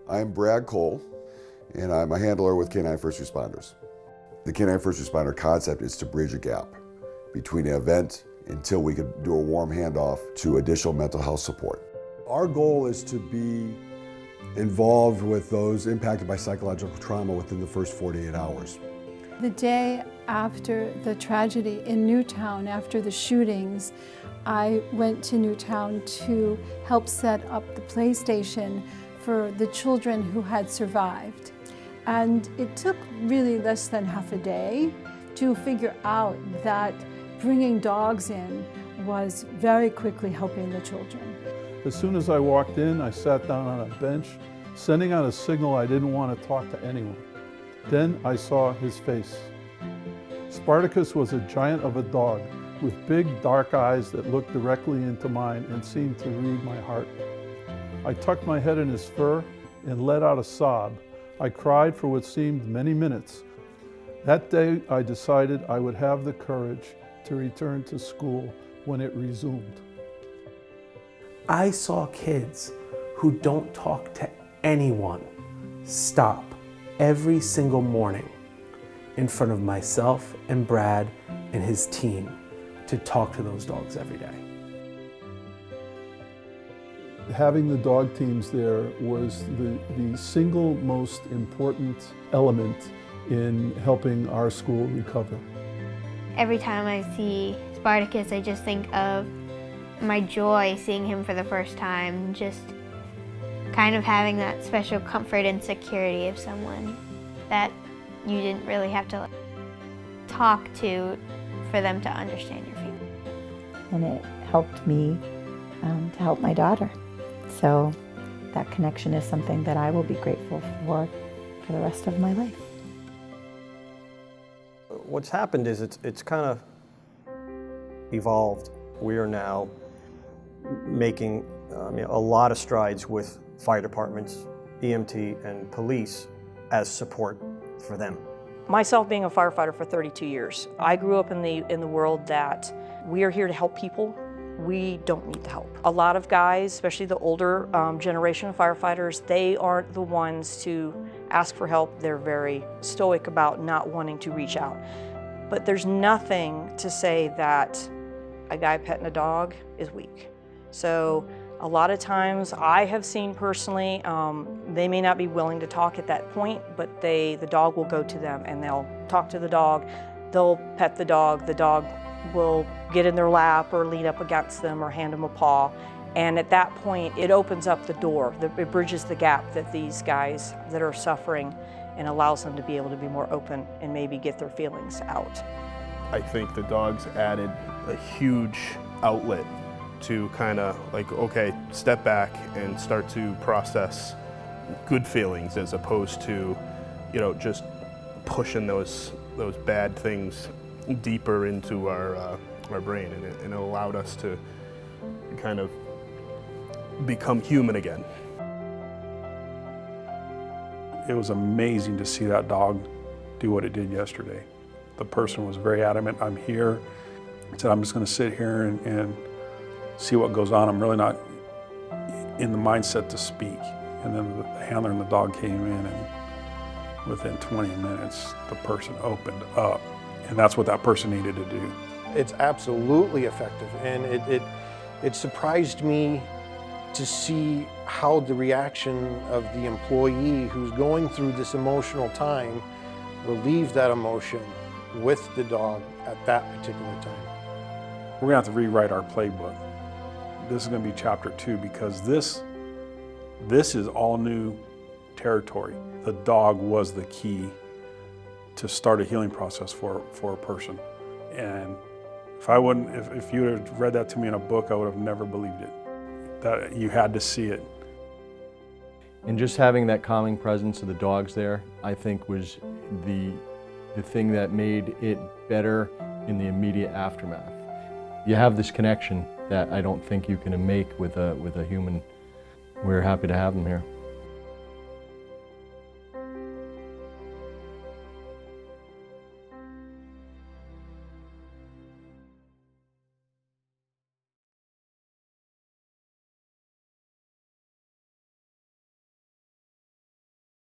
I'm Brad Cole, and I'm a handler with K9 First Responders. The K9 First Responder concept is to bridge a gap between an event until we could do a warm handoff to additional mental health support. Our goal is to be involved with those impacted by psychological trauma within the first 48 hours. The day after the tragedy in Newtown, after the shootings, I went to Newtown to help set up the PlayStation for the children who had survived. And it took really less than half a day to figure out that bringing dogs in was very quickly helping the children. As soon as I walked in, I sat down on a bench, sending out a signal I didn't want to talk to anyone. Then I saw his face. Spartacus was a giant of a dog with big dark eyes that looked directly into mine and seemed to read my heart. I tucked my head in his fur and let out a sob. I cried for what seemed many minutes. That day I decided I would have the courage to return to school when it resumed. I saw kids who don't talk to anyone stop every single morning in front of myself and Brad and his team to talk to those dogs every day. Having the dog teams there was the single most important element in helping our school recover. Every time I see Spartacus, I just think of my joy seeing him for the first time, just kind of having that special comfort and security of someone that you didn't really have to talk to for them to understand your feelings. And it helped me to help my daughter. So that connection is something that I will be grateful for the rest of my life. What's happened is it's kind of evolved. We are now making a lot of strides with fire departments, EMT, and police as support for them. Myself being a firefighter for 32 years, I grew up in the world that we are here to help people. We don't need the help. A lot of guys, especially the older generation of firefighters, they aren't the ones to ask for help. They're very stoic about not wanting to reach out. But there's nothing to say that a guy petting a dog is weak. So a lot of times I have seen personally, they may not be willing to talk at that point, but the dog will go to them and they'll talk to the dog, they'll pet the dog will get in their lap or lean up against them or hand them a paw. And at that point, it opens up the door, it bridges the gap that these guys that are suffering and allows them to be able to be more open and maybe get their feelings out. I think the dogs added a huge outlet to kind of like, okay, step back and start to process good feelings as opposed to, just pushing those bad things deeper into our brain, and it allowed us to kind of become human again. It was amazing to see that dog do what it did yesterday. The person was very adamant, I'm here. I said, I'm just gonna sit here and see what goes on. I'm really not in the mindset to speak. And then the handler and the dog came in, and within 20 minutes, the person opened up. And that's what that person needed to do. It's absolutely effective, and it surprised me to see how the reaction of the employee who's going through this emotional time relieve that emotion with the dog at that particular time. We're gonna have to rewrite our playbook. This is gonna be chapter 2 because this is all new territory. The dog was the key to start a healing process for a person. And if you would have read that to me in a book, I would have never believed it. That you had to see it. And just having that calming presence of the dogs there, I think was the thing that made it better in the immediate aftermath. You have this connection that I don't think you can make with a human. We're happy to have them here.